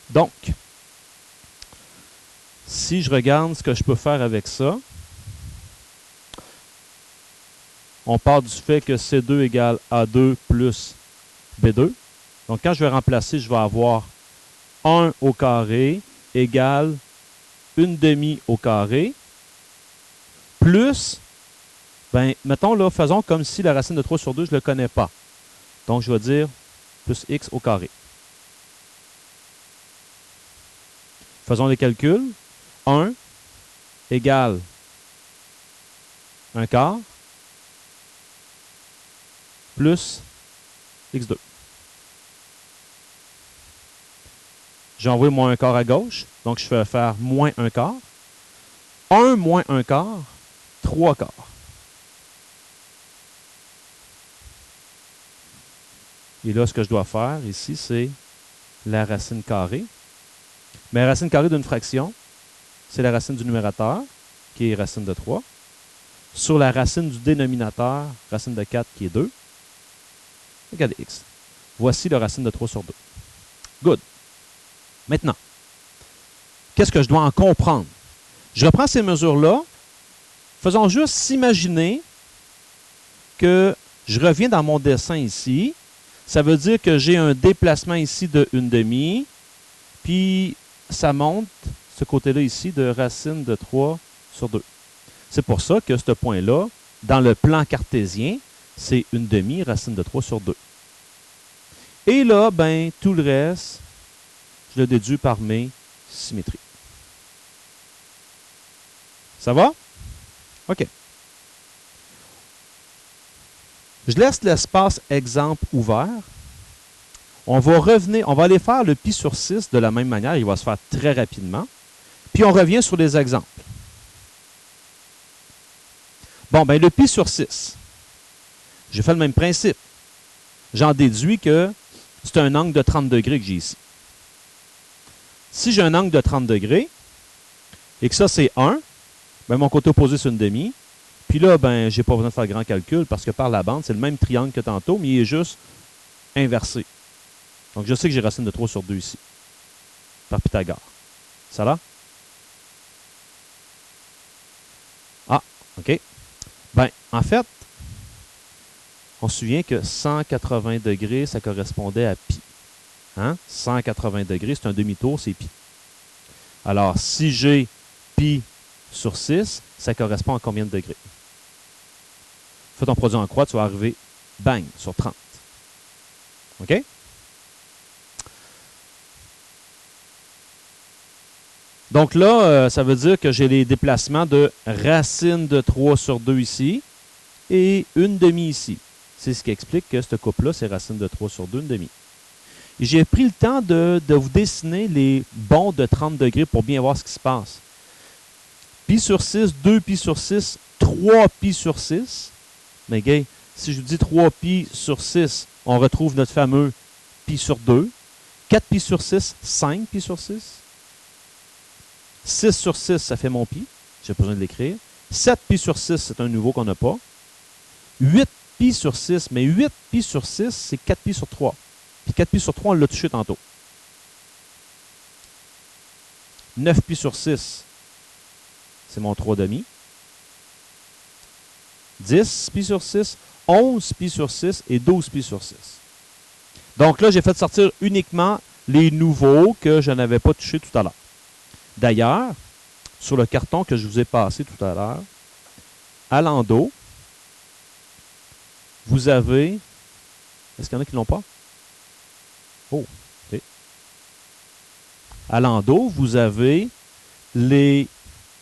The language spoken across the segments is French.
Donc, si je regarde ce que je peux faire avec ça, on part du fait que C2 égale A2 plus B2. Donc, quand je vais remplacer, je vais avoir 1 au carré égale 1/2 au carré plus, ben, mettons là, faisons comme si la racine de 3 sur 2, je ne le connais pas. Donc, je vais dire plus x au carré. Faisons les calculs. 1 égale 1 quart plus x2. J'ai envoyé moins 1 quart à gauche, donc je vais faire moins 1 quart. 1 moins 1 quart, 3 quarts. Et là, ce que je dois faire ici, c'est la racine carrée. Mais la racine carrée d'une fraction, c'est la racine du numérateur, qui est racine de 3, sur la racine du dénominateur, racine de 4, qui est 2. Regardez x. Voici la racine de 3 sur 2. Good. Maintenant, qu'est-ce que je dois en comprendre? Je reprends ces mesures-là. Faisons juste s'imaginer que je reviens dans mon dessin ici. Ça veut dire que j'ai un déplacement ici de 1/2, puis ça monte, ce côté-là ici, de racine de 3 sur 2. C'est pour ça que ce point-là, dans le plan cartésien, c'est 1/2 racine de 3 sur 2. Et là, ben, tout le reste, je le déduis par mes symétries. Ça va? OK. Je laisse l'espace exemple ouvert. On va revenir, on va aller faire le pi sur 6 de la même manière. Il va se faire très rapidement. Puis on revient sur les exemples. Bon, ben le pi sur 6. J'ai fait le même principe. J'en déduis que c'est un angle de 30 degrés que j'ai ici. Si j'ai un angle de 30 degrés et que ça c'est 1, ben mon côté opposé c'est 1/2. Puis là, ben, j'ai pas besoin de faire grand calcul parce que par la bande, c'est le même triangle que tantôt, mais il est juste inversé. Donc, je sais que j'ai racine de 3 sur 2 ici, par Pythagore. Ça va? Ah, OK. Ben, en fait, on se souvient que 180 degrés, ça correspondait à pi. Hein? 180 degrés, c'est un demi-tour, c'est pi. Alors, si j'ai pi sur 6, ça correspond à combien de degrés? Fais ton produit en croix, tu vas arriver, bang, sur 30. OK? Donc là, ça veut dire que j'ai les déplacements de racine de 3 sur 2 ici et 1/2 ici. C'est ce qui explique que cette coupe-là, c'est racine de 3 sur 2, 1/2. Et j'ai pris le temps de vous dessiner les bonds de 30 degrés pour bien voir ce qui se passe. Pi sur 6, 2 pi sur 6, 3 pi sur 6. Mais gars, si je vous dis 3 pi sur 6, on retrouve notre fameux pi sur 2. 4 pi sur 6, 5 pi sur 6. 6 sur 6, ça fait mon pi. J'ai pas besoin de l'écrire. 7 pi sur 6, c'est un nouveau qu'on n'a pas. 8 pi sur 6, mais 8 pi sur 6, c'est 4 pi sur 3. Puis 4 pi sur 3, on l'a touché tantôt. 9 pi sur 6, c'est mon 3/2. 10 pi sur 6, 11 pi sur 6 et 12 pi sur 6. Donc là, j'ai fait sortir uniquement les nouveaux que je n'avais pas touchés tout à l'heure. D'ailleurs, sur le carton que je vous ai passé tout à l'heure, à l'endos, vous avez... Est-ce qu'il y en a qui ne l'ont pas? Oh, OK. À l'endos, vous avez les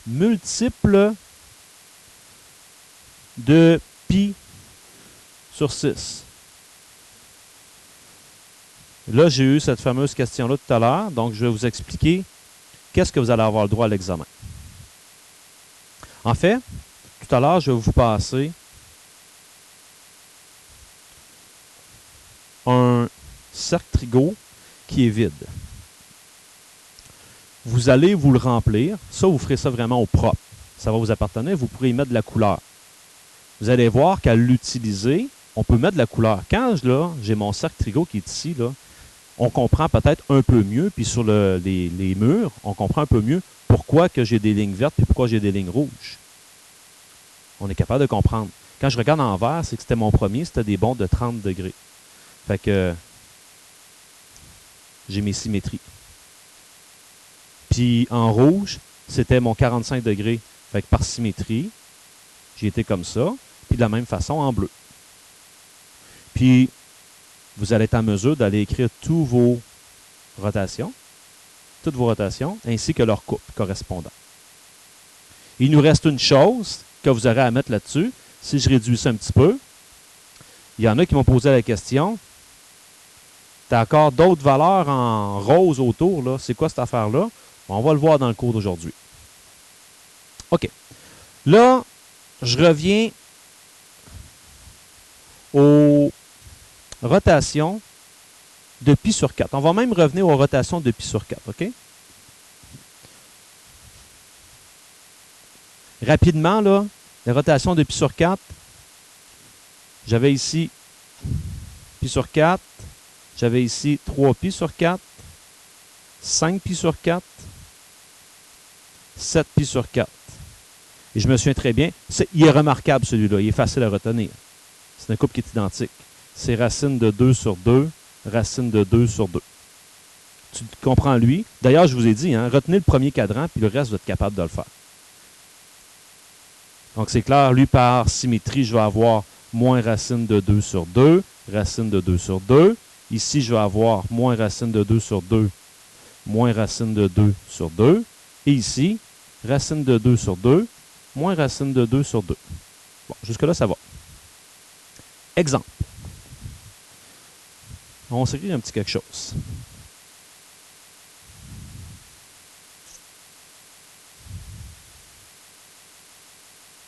multiples de pi sur 6. Là, j'ai eu cette fameuse question-là tout à l'heure, donc je vais vous expliquer qu'est-ce que vous allez avoir le droit à l'examen. En fait, tout à l'heure, je vais vous passer un cercle trigo qui est vide. Vous allez vous le remplir. Ça, vous ferez ça vraiment au propre. Ça va vous appartenir. Vous pourrez y mettre de la couleur. Vous allez voir qu'à l'utiliser, on peut mettre de la couleur. Quand là, j'ai mon cercle trigo qui est ici, là, on comprend peut-être un peu mieux, puis sur les murs, on comprend un peu mieux pourquoi que j'ai des lignes vertes et pourquoi j'ai des lignes rouges. On est capable de comprendre. Quand je regarde en vert, c'est que c'était mon premier, c'était des bonds de 30 degrés. Fait que j'ai mes symétries. Puis en rouge, c'était mon 45 degrés. Fait que par symétrie, j'ai été comme ça. Puis de la même façon en bleu. Puis vous allez être en mesure d'aller écrire toutes vos rotations, ainsi que leurs coupes correspondantes. Il nous reste une chose que vous aurez à mettre là-dessus. Si je réduis ça un petit peu, il y en a qui m'ont posé la question. Tu as encore d'autres valeurs en rose autour, là. C'est quoi cette affaire-là? On va le voir dans le cours d'aujourd'hui. OK. Là, je reviens aux rotations de pi sur 4. On va même revenir aux rotations de pi sur 4, OK? Rapidement, là, les rotations de pi sur 4, j'avais ici pi sur 4, j'avais ici 3 pi sur 4, 5 pi sur 4, 7 pi sur 4. Et je me souviens très bien, il est remarquable celui-là, il est facile à retenir. C'est un couple qui est identique. C'est racine de 2 sur 2, racine de 2 sur 2. Tu comprends lui. D'ailleurs, je vous ai dit, hein, retenez le premier cadran, puis le reste, vous êtes capable de le faire. Donc, c'est clair, lui, par symétrie, je vais avoir moins racine de 2 sur 2, racine de 2 sur 2. Ici, je vais avoir moins racine de 2 sur 2, moins racine de 2 sur 2. Et ici, racine de 2 sur 2, moins racine de 2 sur 2. Bon, jusque-là, ça va. Exemple. On s'écrit un petit quelque chose.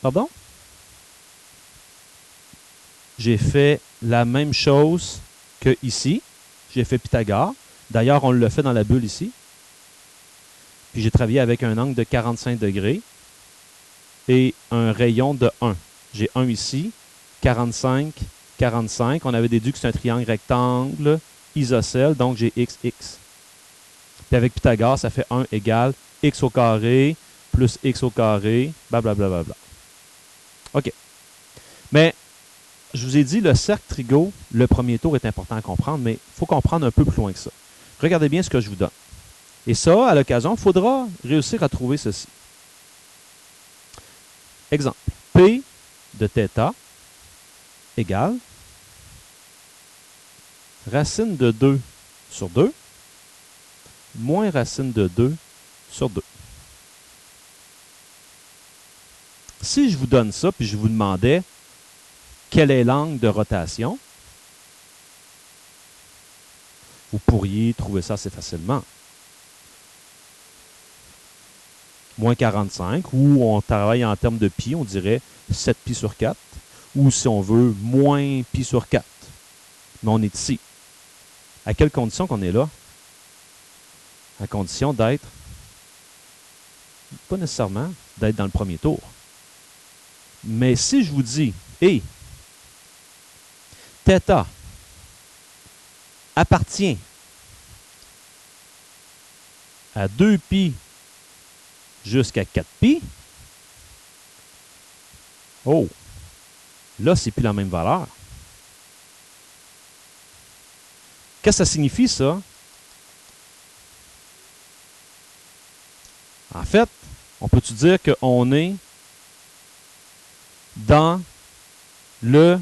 Pardon? J'ai fait la même chose que ici. J'ai fait Pythagore. D'ailleurs, on le fait dans la bulle ici. Puis j'ai travaillé avec un angle de 45 degrés et un rayon de 1. J'ai 1 ici, 45, 45. On avait déduit que c'est un triangle rectangle isocèle, donc j'ai x. Puis avec Pythagore, ça fait 1 égale x au carré plus x au carré, blablabla. OK. Mais je vous ai dit, le cercle trigo, le premier tour est important à comprendre, mais il faut comprendre un peu plus loin que ça. Regardez bien ce que je vous donne. Et ça, à l'occasion, il faudra réussir à trouver ceci. Exemple. P de θ égale racine de 2 sur 2 moins racine de 2 sur 2. Si je vous donne ça, puis je vous demandais quel est l'angle de rotation, vous pourriez trouver ça assez facilement. Moins 45, ou on travaille en termes de pi, on dirait 7 pi sur 4, ou si on veut, moins pi sur 4. Mais on est ici. À quelle condition qu'on est là? À condition d'être, pas nécessairement, d'être dans le premier tour. Mais si je vous dis, et θ appartient à 2π jusqu'à 4π, oh, là, c'est plus la même valeur. Qu'est-ce que ça signifie, ça? En fait, on peut-tu dire qu'on est dans le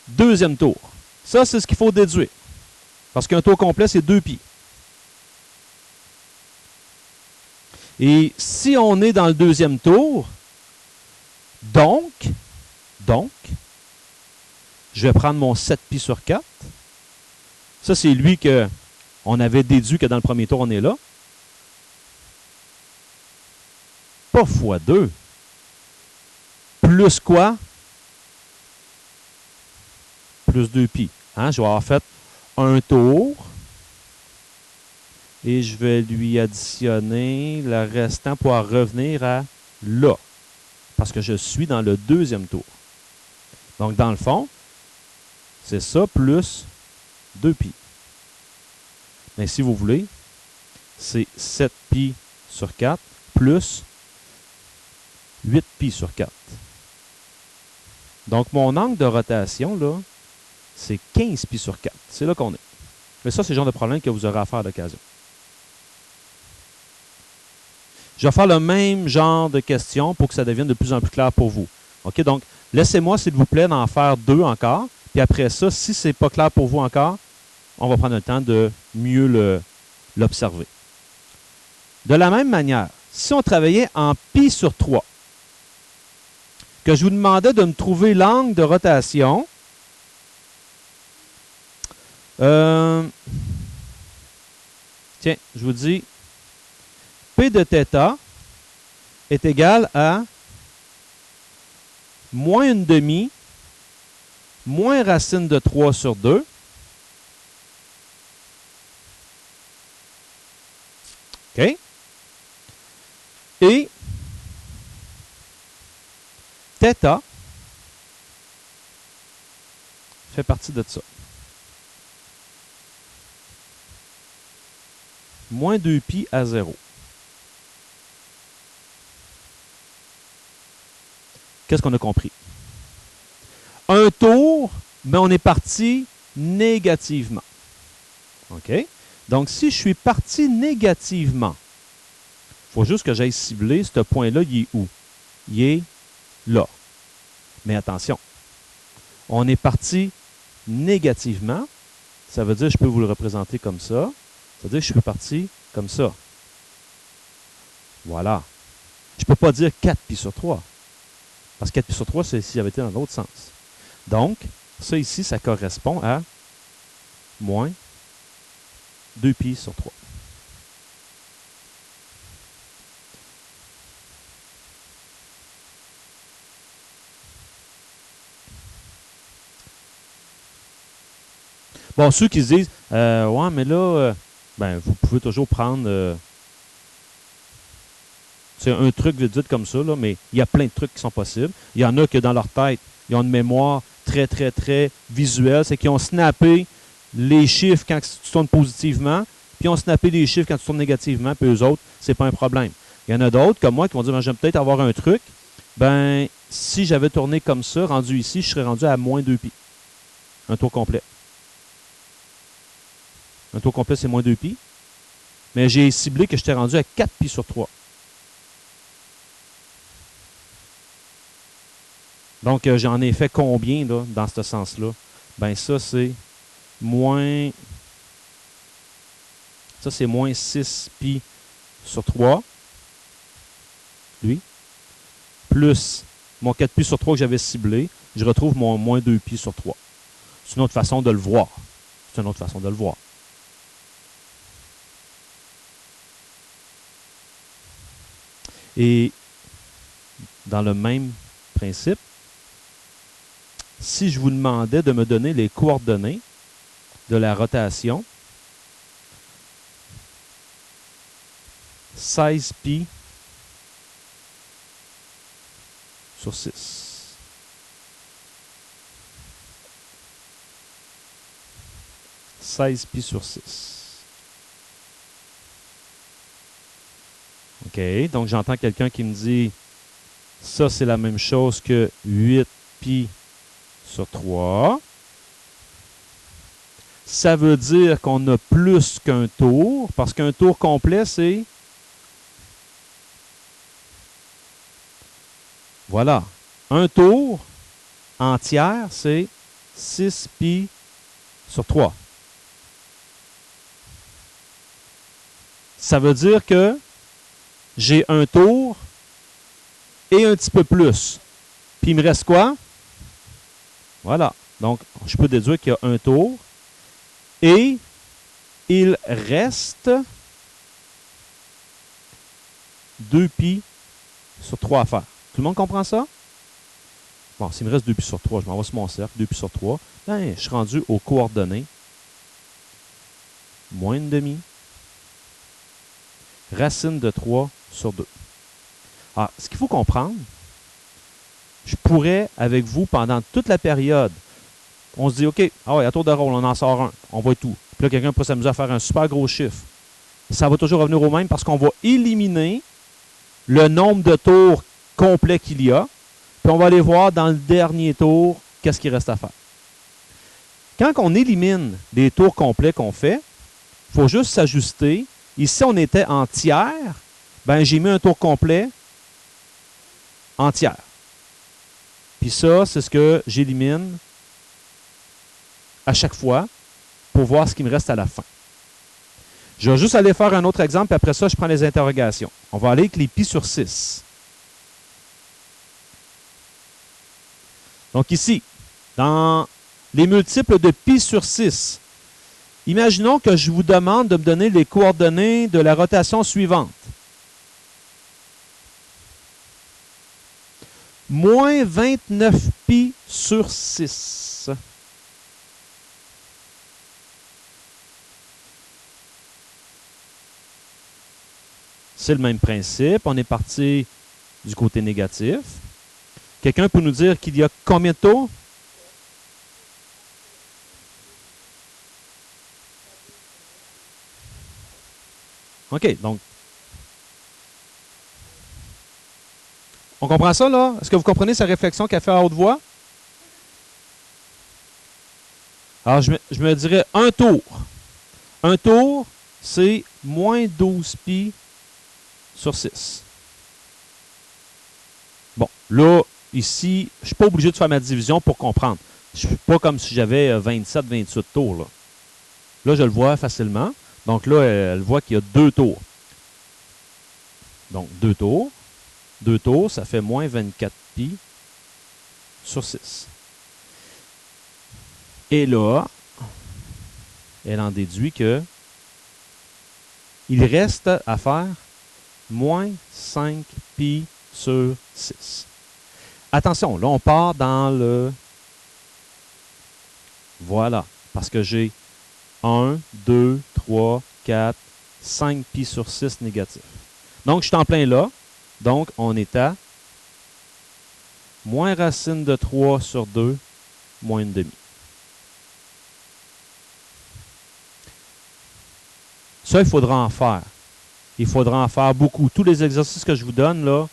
deuxième tour? Ça, c'est ce qu'il faut déduire. Parce qu'un tour complet, c'est 2π. Et si on est dans le deuxième tour, donc, je vais prendre mon 7π sur 4. Ça, c'est lui qu'on avait déduit que dans le premier tour, on est là. Pas fois 2. Plus quoi? Plus 2π. Hein? Je vais avoir fait un tour. Et je vais lui additionner le restant pour revenir à là. Parce que je suis dans le deuxième tour. Donc, dans le fond, c'est ça plus 2π. Mais si vous voulez, c'est 7 pi sur 4 plus 8 pi sur 4. Donc, mon angle de rotation, là, c'est 15 pi sur 4. C'est là qu'on est. Mais ça, c'est le genre de problème que vous aurez à faire à l'occasion. Je vais faire le même genre de questions pour que ça devienne de plus en plus clair pour vous. OK? Donc, laissez-moi, s'il vous plaît, d'en faire 2 encore. Puis après ça, si ce n'est pas clair pour vous encore, on va prendre le temps de mieux l'observer. De la même manière, si on travaillait en pi sur 3, que je vous demandais de me trouver l'angle de rotation, tiens, je vous dis, P de θ est égal à moins 1/2 moins racine de 3 sur 2 OK? Et θ fait partie de ça. Moins 2 pi à 0. Qu'est-ce qu'on a compris? Un tour, mais on est parti négativement. OK? Donc, si je suis parti négativement, il faut juste que j'aille cibler ce point-là, il est où? Il est là. Mais attention, on est parti négativement, ça veut dire que je peux vous le représenter comme ça. Ça veut dire que je suis parti comme ça. Voilà. Je ne peux pas dire 4 pi sur 3. Parce que 4 pi sur 3, c'est si j'avais été dans l'autre sens. Donc, ça ici, ça correspond à moins 2 pi sur 3. Bon, ceux qui se disent, ouais, mais là, ben, vous pouvez toujours prendre c'est un truc vite comme ça, là, mais il y a plein de trucs qui sont possibles. Il y en a que dans leur tête, ils ont une mémoire très, très, très visuelle. C'est qu'ils ont snappé les chiffres quand tu tournes positivement, puis ils ont snappé les chiffres quand tu tournes négativement, puis eux autres, c'est pas un problème. Il y en a d'autres, comme moi, qui vont dire, ben, j'aime peut-être avoir un truc. Ben, si j'avais tourné comme ça, rendu ici, je serais rendu à moins 2 pi. Un tour complet. Un tour complet, c'est moins 2 pi. Mais j'ai ciblé que j'étais rendu à 4 pi sur 3. Donc, j'en ai fait combien là, dans ce sens-là? Ben ça, c'est moins... Ça, c'est moins 6 pi sur 3. Lui. Plus mon 4 pi sur 3 que j'avais ciblé. Je retrouve mon moins 2 pi sur 3. C'est une autre façon de le voir. C'est une autre façon de le voir. Et dans le même principe, si je vous demandais de me donner les coordonnées de la rotation, 16 pi sur 6. « 16 pi sur 6. » OK, donc j'entends quelqu'un qui me dit ça, c'est la même chose que 8 pi sur 3. Ça veut dire qu'on a plus qu'un tour, parce qu'un tour complet, c'est... Voilà. Un tour entière, c'est 6 pi sur 3. Ça veut dire que j'ai un tour et un petit peu plus. Puis il me reste quoi? Voilà. Donc, je peux déduire qu'il y a un tour. Et il reste 2 pi sur 3 à faire. Tout le monde comprend ça? Bon, s'il me reste 2 pi sur 3, je m'en vais sur mon cercle, 2 pi sur 3. Ben, je suis rendu aux coordonnées. Moins 1/2. Racine de 3 sur 2. Alors, ce qu'il faut comprendre, je pourrais, avec vous, pendant toute la période, on se dit, OK, ah ouais, à tour de rôle, on en sort un. On voit tout. Puis là, quelqu'un peut s'amuser à faire un super gros chiffre. Ça va toujours revenir au même parce qu'on va éliminer le nombre de tours complets qu'il y a. Puis on va aller voir dans le dernier tour qu'est-ce qu'il reste à faire. Quand on élimine les tours complets qu'on fait, il faut juste s'ajuster. Ici, on était en tiers. Ben, j'ai mis un tour complet en tiers. Puis ça, c'est ce que j'élimine à chaque fois pour voir ce qui me reste à la fin. Je vais juste aller faire un autre exemple, puis après ça, je prends les interrogations. On va aller avec les pi sur 6. Donc ici, dans les multiples de pi sur 6, imaginons que je vous demande de me donner les coordonnées de la rotation suivante. Moins 29 pi sur 6. C'est le même principe. On est parti du côté négatif. Quelqu'un peut nous dire qu'il y a combien de tours? OK, donc. On comprend ça, là? Est-ce que vous comprenez sa réflexion qu'elle fait à haute voix? Alors, je me dirais un tour. Un tour, c'est moins 12 pi sur 6. Bon, là, ici, je ne suis pas obligé de faire ma division pour comprendre. Je ne suis pas comme si j'avais 27, 28 tours. Là, je le vois facilement. Donc là, elle voit qu'il y a 2 tours. Donc, 2 tours. 2 tours, ça fait moins 24 pi sur 6. Et là, elle en déduit que il reste à faire moins 5 pi sur 6. Attention, là, on part dans le... Voilà, parce que j'ai 1, 2, 3, 4, 5 pi sur 6 négatif. Donc, je suis en plein là. Donc, on est à moins racine de 3 sur 2, moins une demi. Ça, il faudra en faire. Il faudra en faire beaucoup. Tous les exercices que je vous donne, là,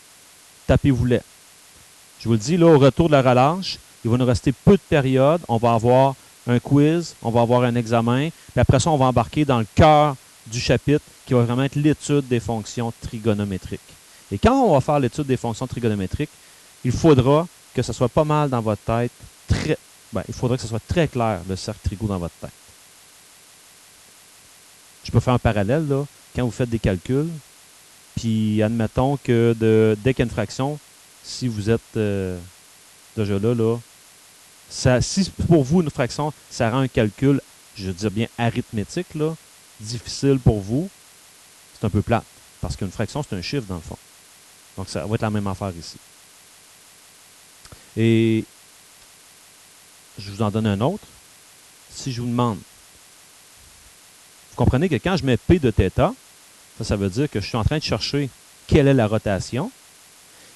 tapez-vous-les. Je vous le dis, là, au retour de la relâche, il va nous rester peu de périodes. On va avoir un quiz, on va avoir un examen, puis après ça, on va embarquer dans le cœur du chapitre qui va vraiment être l'étude des fonctions trigonométriques. Et quand on va faire l'étude des fonctions trigonométriques, il faudra que ce soit pas mal dans votre tête, il faudra que ce soit très clair, le cercle trigo dans votre tête. Je peux faire un parallèle, là, quand vous faites des calculs, puis admettons que dès qu'il y a une fraction, si vous êtes déjà là, si pour vous une fraction, ça rend un calcul, je veux dire bien arithmétique, là, difficile pour vous, c'est un peu plate. Parce qu'une fraction, c'est un chiffre dans le fond. Donc ça va être la même affaire ici. Et je vous en donne un autre. Si je vous demande, vous comprenez que quand je mets P de θ, ça veut dire que je suis en train de chercher quelle est la rotation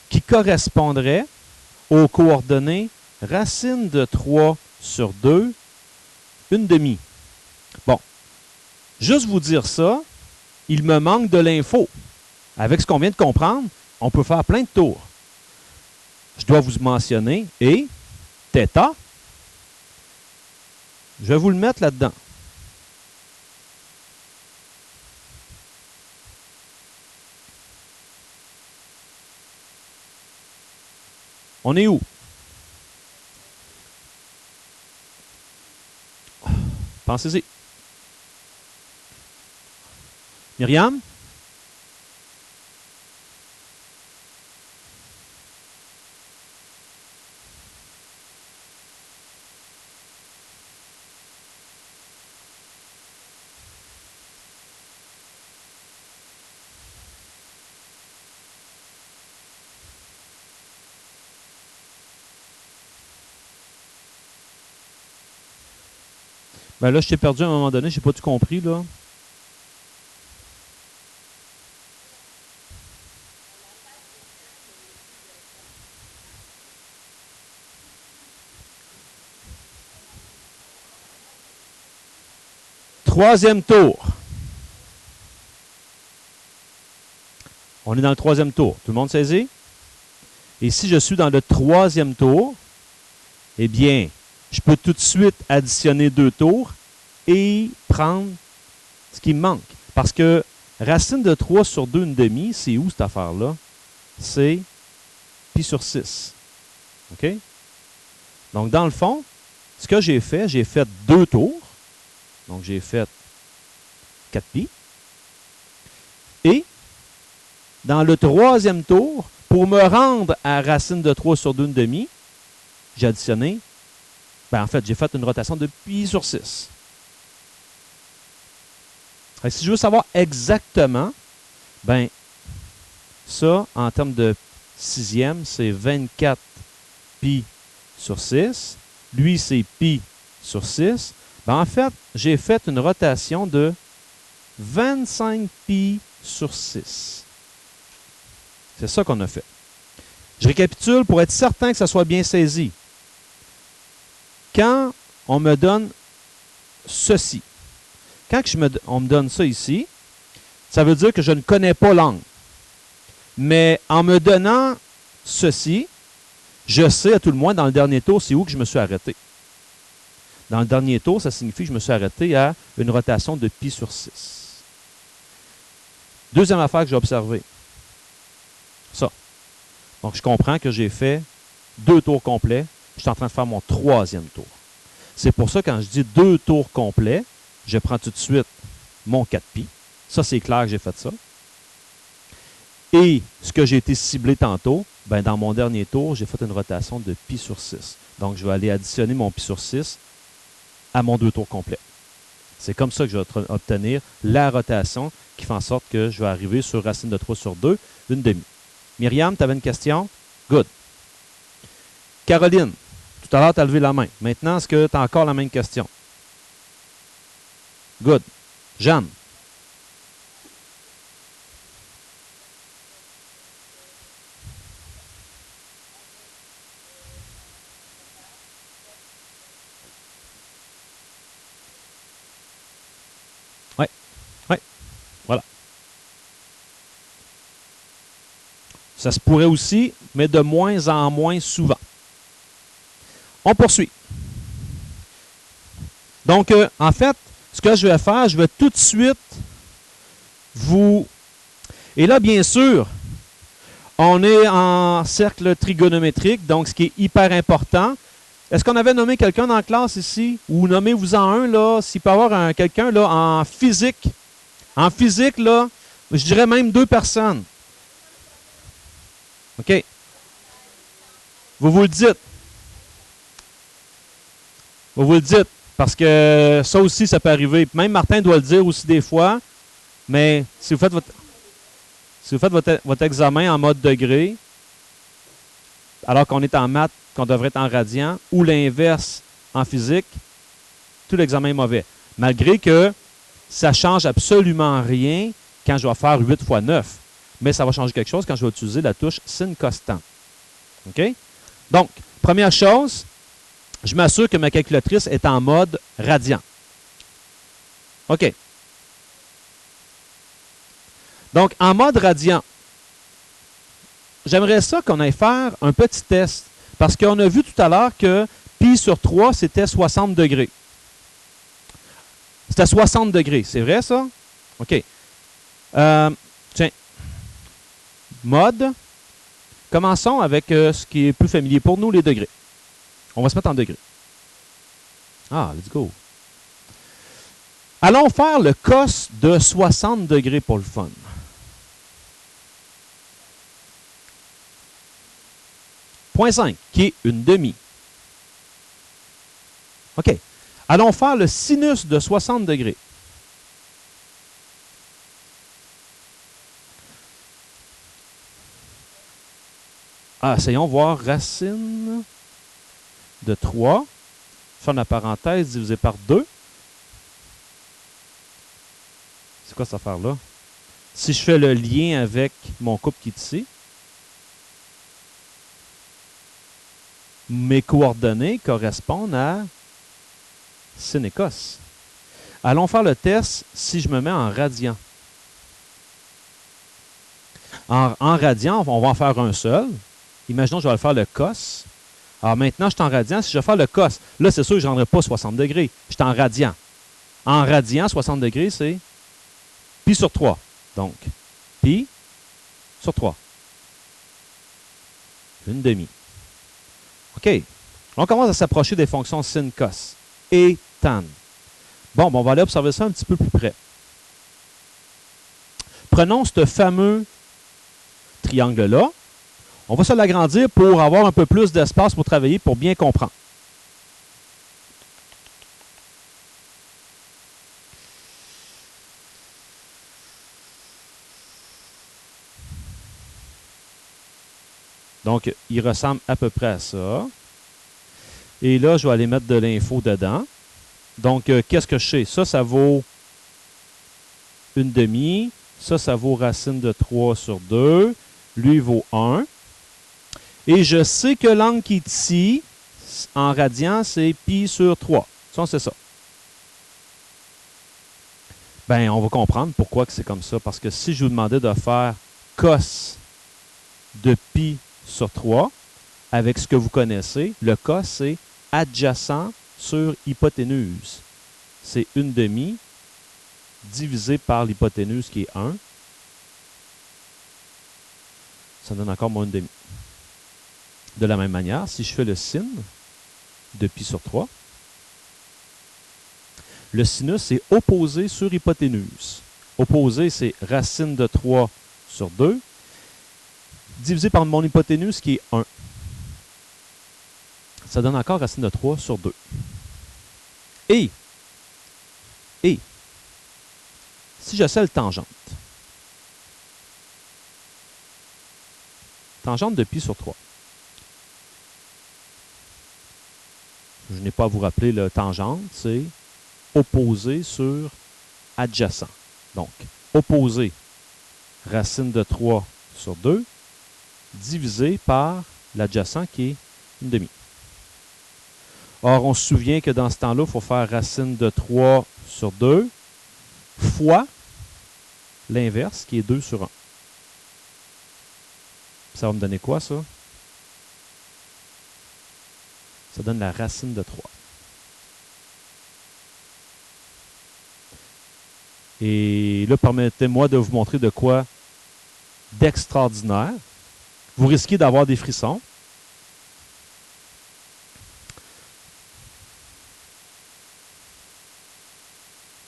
qui correspondrait aux coordonnées racine de 3 sur 2, une demi. Bon, juste vous dire ça, il me manque de l'info. Avec ce qu'on vient de comprendre, on peut faire plein de tours. Je dois vous mentionner, et θ, je vais vous le mettre là-dedans. On est où? Pensez-y. Myriam? Ben là, je t'ai perdu à un moment donné, je n'ai pas tout compris, là. Troisième tour. On est dans le troisième tour. Tout le monde saisit? Et si je suis dans le troisième tour, eh bien, je peux tout de suite additionner 2 tours et prendre ce qui me manque. Parce que racine de 3 sur 2, une demi, c'est où cette affaire-là? C'est pi sur 6. OK? Donc, dans le fond, ce que j'ai fait 2 tours. Donc, j'ai fait 4 pi. Et, dans le troisième tour, pour me rendre à racine de 3 sur 2, une demi, j'ai additionné, en fait, j'ai fait une rotation de pi sur 6. Et si je veux savoir exactement, ça, en termes de sixième, c'est 24 pi sur 6. Lui, c'est pi sur 6. En fait, j'ai fait une rotation de 25 pi sur 6. C'est ça qu'on a fait. Je récapitule pour être certain que ça soit bien saisi. Quand on me donne ceci, quand on me donne ça ici, ça veut dire que je ne connais pas l'angle. Mais en me donnant ceci, je sais à tout le moins dans le dernier tour, c'est où que je me suis arrêté. Dans le dernier tour, ça signifie que je me suis arrêté à une rotation de pi sur 6. Deuxième affaire que j'ai observée. Ça. Donc, je comprends que j'ai fait 2 tours complets. Je suis en train de faire mon troisième tour. C'est pour ça, quand je dis 2 tours complets, je prends tout de suite mon 4 pi. Ça, c'est clair que j'ai fait ça. Et ce que j'ai été ciblé tantôt, dans mon dernier tour, j'ai fait une rotation de pi sur 6. Donc, je vais aller additionner mon pi sur 6 à mon 2 tours complets. C'est comme ça que je vais obtenir la rotation qui fait en sorte que je vais arriver sur racine de 3 sur 2, une demi. Myriam, tu avais une question? Good. Caroline, tout à l'heure, tu as levé la main. Maintenant, est-ce que tu as encore la même question? Good. Jeanne. Oui. Oui. Voilà. Ça se pourrait aussi, mais de moins en moins souvent. On poursuit. Donc, en fait, ce que je vais faire, je vais tout de suite vous... Et là, bien sûr, on est en cercle trigonométrique, donc ce qui est hyper important. Est-ce qu'on avait nommé quelqu'un dans la classe ici? Ou nommez-vous-en un, là, s'il peut y avoir quelqu'un là en physique. En physique, là, je dirais même 2 personnes. OK. Vous le dites. Vous le dites. Parce que ça aussi, ça peut arriver. Même Martin doit le dire aussi des fois. Mais si vous faites votre examen en mode degré, alors qu'on est en maths, qu'on devrait être en radian, ou l'inverse en physique, tout l'examen est mauvais. Malgré que ça ne change absolument rien quand je vais faire 8 fois 9. Mais ça va changer quelque chose quand je vais utiliser la touche sin costant. OK? Donc, première chose, je m'assure que ma calculatrice est en mode radian. OK. Donc, en mode radian, j'aimerais ça qu'on aille faire un petit test. Parce qu'on a vu tout à l'heure que pi sur 3, c'était 60 degrés. C'était 60 degrés. C'est vrai, ça? OK. Tiens. Mode. Commençons avec ce qui est plus familier pour nous, les degrés. On va se mettre en degrés. Ah, let's go. Allons faire le cos de 60 degrés pour le fun. Point 5, qui est une demi. OK. Allons faire le sinus de 60 degrés. Ah, essayons de voir racine de 3. Faire la parenthèse divisé par 2. C'est quoi cette affaire-là? Si je fais le lien avec mon couple qui est ici, mes coordonnées correspondent à sin et cos. Allons faire le test si je me mets en radian. En radian, on va en faire un seul. Imaginons que je vais faire le cos. Alors maintenant, je suis en radian. Si je vais faire le cos, là, c'est sûr que je ne rendrai pas 60 degrés. Je suis en radian. En radian, 60 degrés, c'est pi sur 3. Donc, pi sur 3. Une demi. OK. On commence à s'approcher des fonctions sin, cos et tan. Bon, on va aller observer ça un petit peu plus près. Prenons ce fameux triangle-là. On va se l'agrandir pour avoir un peu plus d'espace pour travailler, pour bien comprendre. Donc, il ressemble à peu près à ça. Et là, je vais aller mettre de l'info dedans. Donc, qu'est-ce que je sais? Ça vaut une demi. Ça vaut racine de 3 sur 2. Lui vaut 1. Et je sais que l'angle qui est ici, en radian, c'est pi sur 3. Ça, c'est ça. Bien, on va comprendre pourquoi c'est comme ça. Parce que si je vous demandais de faire cos de pi sur 3, avec ce que vous connaissez, le cos, c'est adjacent sur hypoténuse. C'est une demi divisé par l'hypoténuse qui est 1. Ça donne encore moins une demi. De la même manière, si je fais le sin de pi sur 3, le sinus est opposé sur hypoténuse. Opposé, c'est racine de 3 sur 2, divisé par mon hypoténuse qui est 1. Ça donne encore racine de 3 sur 2. Et si j'essaie le tangente, tangente de pi sur 3. Je n'ai pas à vous rappeler le tangente, c'est opposé sur adjacent. Donc, opposé, racine de 3 sur 2, divisé par l'adjacent qui est une demi. Or, on se souvient que dans ce temps-là, il faut faire racine de 3 sur 2 fois l'inverse qui est 2 sur 1. Ça va me donner quoi, ça? Ça donne la racine de 3. Et là, permettez-moi de vous montrer de quoi d'extraordinaire. Vous risquez d'avoir des frissons.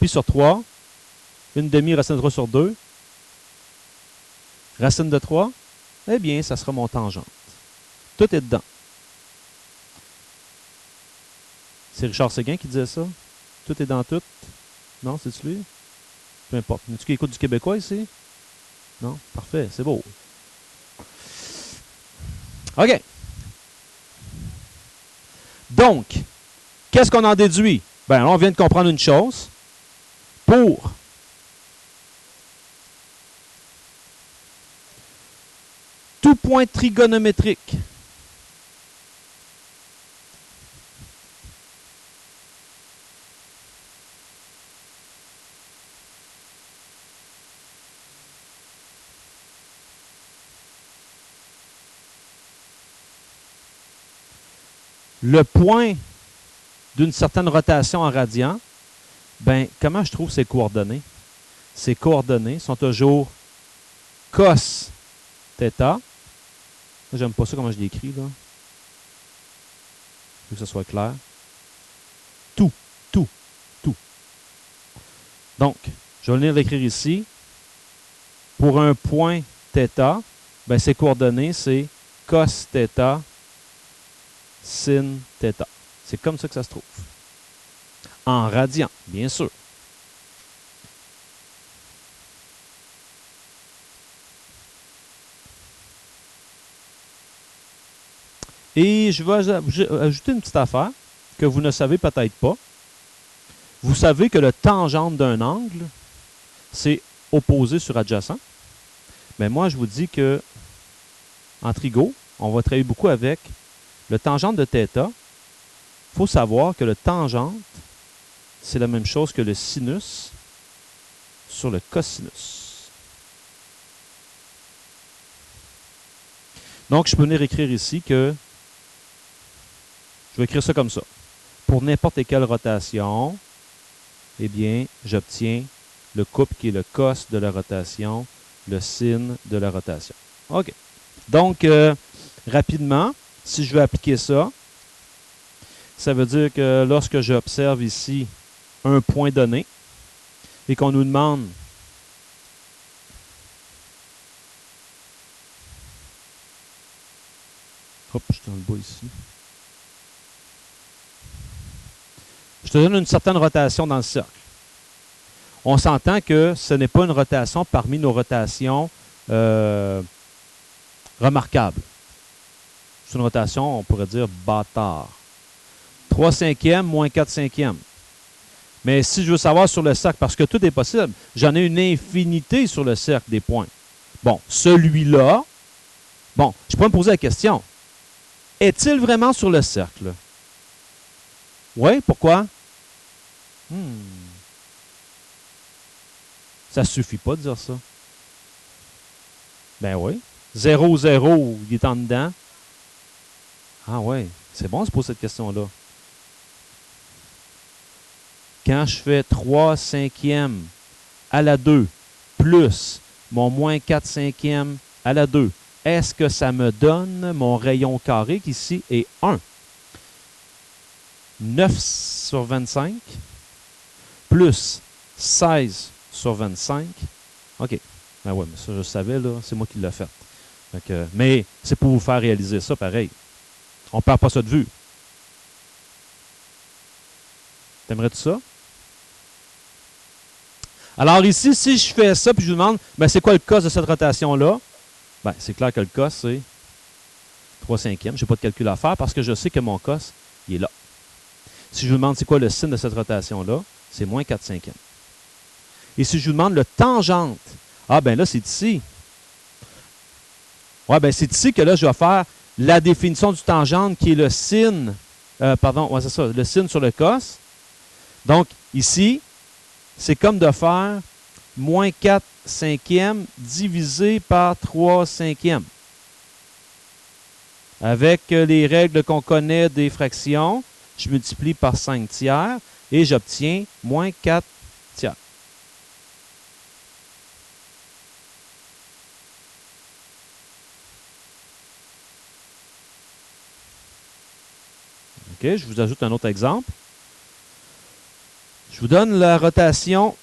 Pi sur 3, une demi racine de 3 sur 2. Racine de 3, eh bien, ça sera mon tangente. Tout est dedans. C'est Richard Séguin qui disait ça? Tout est dans tout? Non, c'est-tu lui? Peu importe. N'as-tu qui écoute du québécois ici? Non? Parfait, c'est beau. OK. Donc, qu'est-ce qu'on en déduit? Bien, on vient de comprendre une chose. Pour tout point trigonométrique le point d'une certaine rotation en radian, ben, comment je trouve ces coordonnées? Ces coordonnées sont toujours cos θ. J'aime pas ça comment je l'écris, là. Je veux que ce soit clair. Tout. Donc, je vais venir l'écrire ici. Pour un point θ, ben, ses coordonnées, c'est cos θ, sin θ. C'est comme ça que ça se trouve. En radian, bien sûr. Et je vais ajouter une petite affaire que vous ne savez peut-être pas. Vous savez que le tangente d'un angle, c'est opposé sur adjacent. Mais moi, je vous dis que en trigo, on va travailler beaucoup avec le tangente de θ. Il faut savoir que le tangente c'est la même chose que le sinus sur le cosinus. Donc, je peux venir écrire ici que, je vais écrire ça comme ça. Pour n'importe quelle rotation, eh bien, j'obtiens le couple qui est le cos de la rotation, le sin de la rotation. OK. Donc, rapidement, si je veux appliquer ça, ça veut dire que lorsque j'observe ici un point donné et qu'on nous demande hop, je suis dans le bas ici. Je te donne une certaine rotation dans le cercle. On s'entend que ce n'est pas une rotation parmi nos rotations remarquables. C'est une rotation, on pourrait dire, bâtard. 3/5 moins 4/5. Mais si je veux savoir sur le cercle, parce que tout est possible, j'en ai une infinité sur le cercle des points. Bon, celui-là, bon, je peux me poser la question, est-il vraiment sur le cercle? Oui, pourquoi? Ça ne suffit pas de dire ça. Ben oui. 0, 0, il est en dedans. Ah oui, c'est bon de se poser cette question-là. Quand je fais 3/5 à la 2 plus mon moins 4/5 à la 2, est-ce que ça me donne mon rayon carré qui ici est 1? 9/25 plus 16/25. OK. Ben oui, mais ça, je savais, là. C'est moi qui l'ai fait. Donc, mais c'est pour vous faire réaliser ça pareil. On ne perd pas ça de vue. T'aimerais-tu ça? Alors ici, si je fais ça, puis je vous demande, ben, c'est quoi le cos de cette rotation-là? Ben, c'est clair que le cos, c'est 3/5. Je n'ai pas de calcul à faire parce que je sais que mon cos, il est là. Si je vous demande c'est quoi le sin de cette rotation-là, c'est moins 4/5. Et si je vous demande le tangente, ah ben là, c'est ici. Ouais, ben c'est ici que là, je vais faire la définition du tangente qui est le sin, c'est ça, le sin sur le cos. Donc, ici, c'est comme de faire moins 4/5 divisé par 3/5. Avec les règles qu'on connaît des fractions, je multiplie par 5/3 et j'obtiens moins 4/3. OK, je vous ajoute un autre exemple. Je vous donne la rotation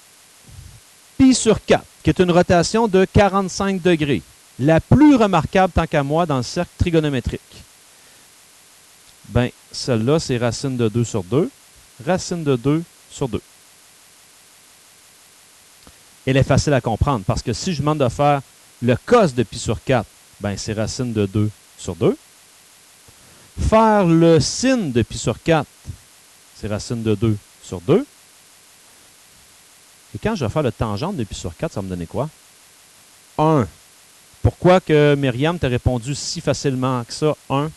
pi sur 4, qui est une rotation de 45 degrés. La plus remarquable, tant qu'à moi, dans le cercle trigonométrique. Bien, celle-là, c'est racine de 2 sur 2. Racine de 2 sur 2. Elle est facile à comprendre, parce que si je demande de faire le cos de pi sur 4, bien, c'est racine de 2 sur 2. Faire le sin de pi sur 4, c'est racine de 2 sur 2. Et quand je vais faire le tangente de pi sur 4, ça va me donner quoi? 1. Pourquoi que Myriam t'a répondu si facilement que ça? 1.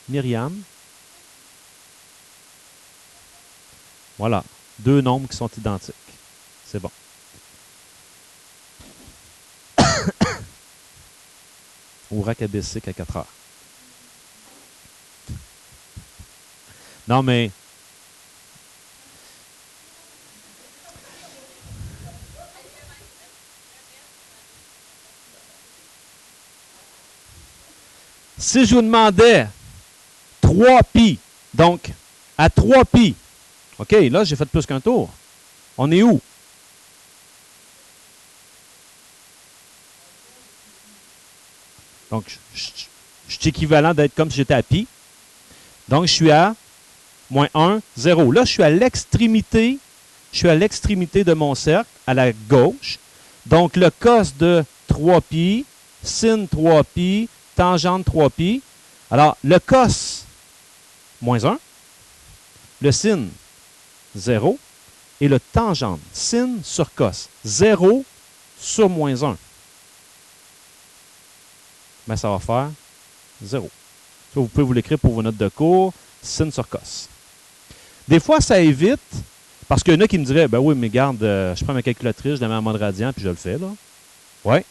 Myriam. Voilà. Deux nombres qui sont identiques. C'est bon. Au racabessique à 4 heures. Non, mais si je vous demandais 3 pi, donc à 3 pi, OK, là, j'ai fait plus qu'un tour. On est où? Donc, je suis équivalent d'être comme si j'étais à pi. Donc, je suis à moins 1, 0. Là, je suis à l'extrémité. Je suis à l'extrémité de mon cercle, à la gauche. Donc, le cos de 3 pi, sin 3 pi, tangente 3 pi. Alors, le cos, moins 1. Le sin, 0. Et le tangente, sin sur cos, 0 sur moins 1. Ça va faire 0. Ça, vous pouvez vous l'écrire pour vos notes de cours, sin sur cos. Des fois, ça évite, parce qu'il y en a qui me diraient, ben oui, mais garde, je prends ma calculatrice, je la mets en mode radian, puis je le fais, là. Ouais.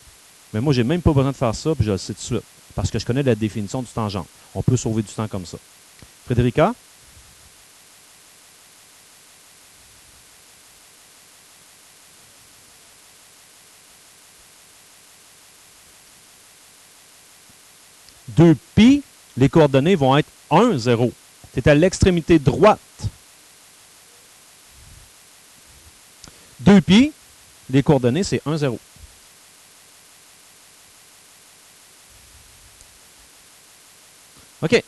Mais moi, j'ai même pas besoin de faire ça, puis je le sais tout de suite. Parce que je connais la définition du tangente. On peut sauver du temps comme ça. Frédérica? Deux pi, les coordonnées vont être 1, 0. C'est à l'extrémité droite. 2 pi, les coordonnées, c'est 1, 0. OK.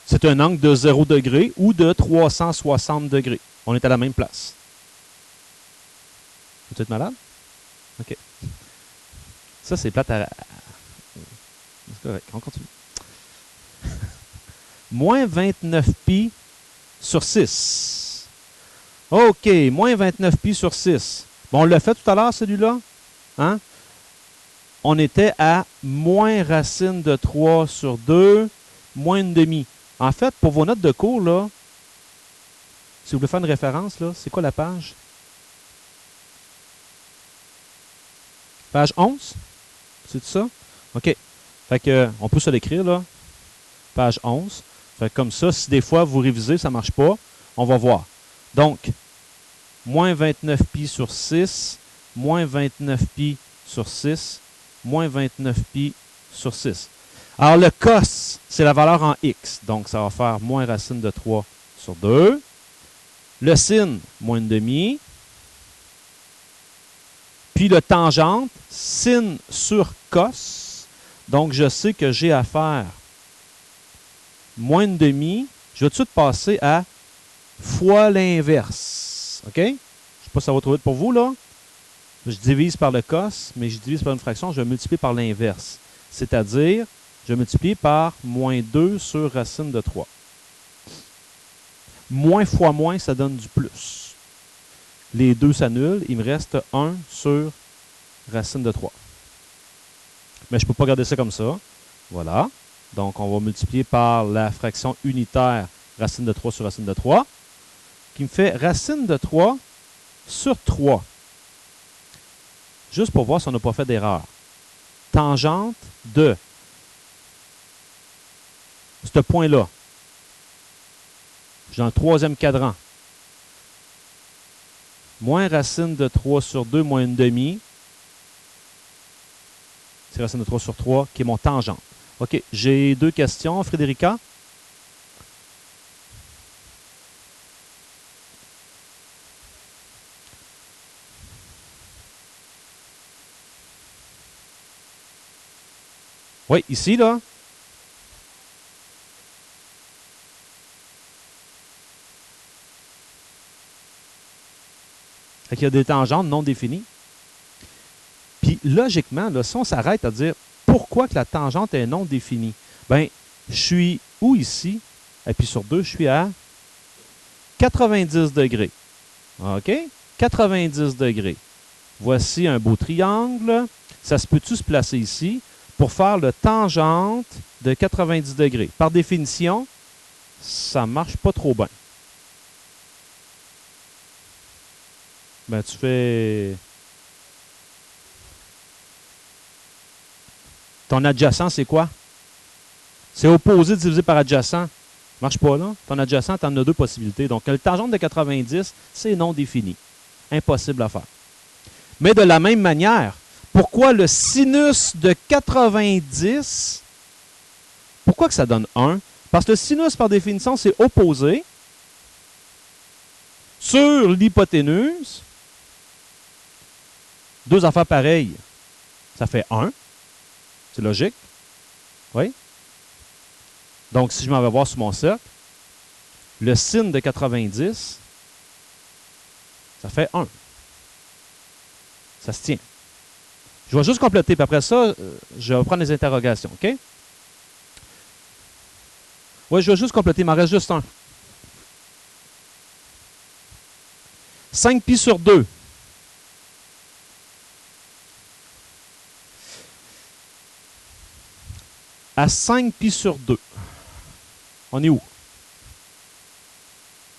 C'est un angle de 0 degré ou de 360 degrés. On est à la même place. Vous êtes malade? OK. Ça, c'est plate à... C'est correct. On continue. Moins 29 pi sur 6. OK. Moins 29 pi sur 6. Bon, on l'a fait tout à l'heure, celui-là. Hein? On était à moins racine de 3 sur 2, moins une demi. En fait, pour vos notes de cours, là, si vous voulez faire une référence, là, c'est quoi la page? Page 11? C'est ça? OK. Fait que, on peut se l'écrire, là. Page 11. Fait que comme ça, si des fois vous révisez, ça ne marche pas, on va voir. Donc, moins 29 pi sur 6, moins 29 pi sur 6, moins 29 pi sur 6. Alors, le cos, c'est la valeur en x. Donc, ça va faire moins racine de 3 sur 2. Le sin, moins une demi. Puis le tangente, sin sur cos. Donc, je sais que j'ai à faire moins une demi. Je vais tout de suite passer à fois l'inverse. OK? Je ne sais pas si ça va trop vite pour vous, là. Je divise par le cos, mais je divise par une fraction, je vais multiplier par l'inverse. C'est-à-dire, je vais multiplier par moins 2 sur racine de 3. Moins fois moins, ça donne du plus. Les deux s'annulent, il me reste 1 sur racine de 3. Mais je ne peux pas garder ça comme ça. Voilà. Donc, on va multiplier par la fraction unitaire racine de 3 sur racine de 3, qui me fait racine de 3 sur 3. Juste pour voir si on n'a pas fait d'erreur. Tangente de ce point-là. Je suis dans le troisième cadran. Moins racine de 3 sur 2 moins une demi. C'est racine de 3 sur 3 qui est mon tangente. OK, j'ai deux questions. Frédérica? Oui, ici, là. Fait qu'il y a des tangentes non définies. Puis, logiquement, là, si on s'arrête à dire pourquoi que la tangente est non définie, bien, je suis où ici? Et puis sur 2, je suis à 90 degrés. OK? 90 degrés. Voici un beau triangle. Ça se peut-tu se placer ici pour faire le tangente de 90 degrés? Par définition, ça ne marche pas trop bien. Ben, tu fais... Ton adjacent, c'est quoi? C'est opposé divisé par adjacent. Ça ne marche pas, là. Ton adjacent, tu en as deux possibilités. Donc, le tangente de 90, c'est non défini. Impossible à faire. Mais de la même manière, pourquoi le sinus de 90, pourquoi que ça donne 1? Parce que le sinus, par définition, c'est opposé sur l'hypoténuse. Deux affaires pareilles, ça fait 1. C'est logique. Oui. Donc, si je m'en vais voir sur mon cercle, le sin de 90, ça fait 1. Ça se tient. Je vais juste compléter, puis après ça, je vais prendre les interrogations, OK? Oui, je vais juste compléter, il m'en reste juste un. 5 pi sur 2. À 5 pi sur 2. On est où?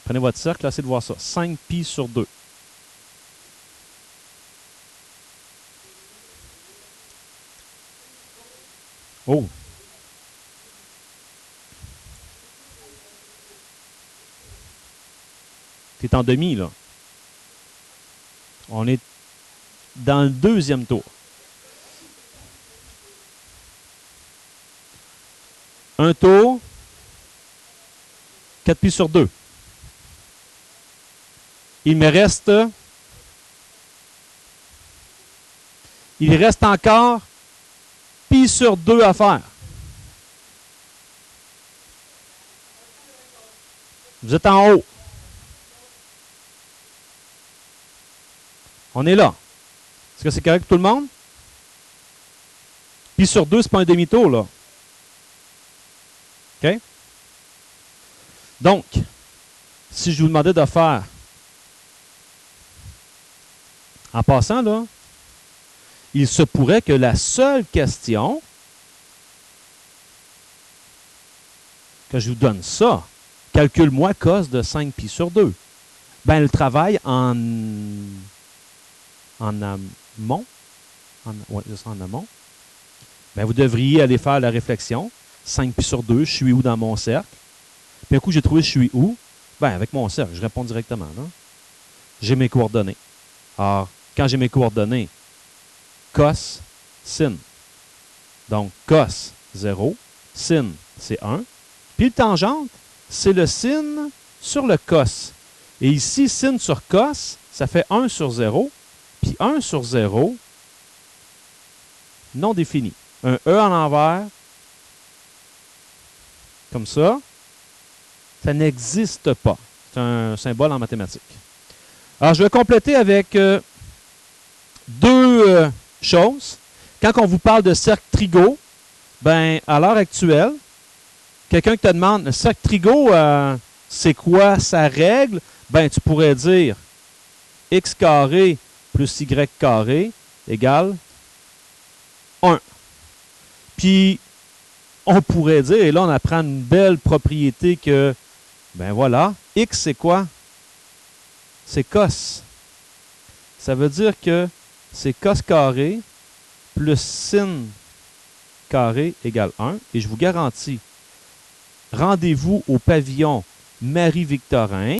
Prenez votre cercle, essayez de voir ça. 5pi sur 2. Oh! Tu es en demi, là. On est dans le deuxième tour. Un tour. 4pi sur 2. Il reste encore pi sur 2 à faire. Vous êtes en haut. On est là. Est-ce que c'est correct pour tout le monde? Pi sur 2, c'est pas un demi-tour, là. OK? Donc, si je vous demandais de faire, en passant, là, il se pourrait que la seule question, que je vous donne ça, calcule-moi cos de 5pi sur 2. Ben, le travail en amont, ouais, en amont, ben, vous devriez aller faire la réflexion. 5pi sur 2, je suis où dans mon cercle? Puis un coup, j'ai trouvé je suis où? Ben, avec mon cercle, je réponds directement. J'ai mes coordonnées. Alors, quand j'ai mes coordonnées, cos, sin. Donc, cos, 0. Sin, c'est 1. Puis le tangente, c'est le sin sur le cos. Et ici, sin sur cos, ça fait 1 sur 0. Puis 1 sur 0, non défini. Un E en envers, comme ça n'existe pas. C'est un symbole en mathématiques. Alors, je vais compléter avec deux choses. Quand on vous parle de cercle trigo, ben, à l'heure actuelle, quelqu'un qui te demande, le cercle trigo, c'est quoi sa règle? Ben, tu pourrais dire x carré plus y carré égale 1. Puis, on pourrait dire, et là, on apprend une belle propriété que, ben voilà, x, c'est quoi? C'est cos. Ça veut dire que c'est cos carré plus sin carré égale 1. Et je vous garantis, rendez-vous au pavillon Marie-Victorin.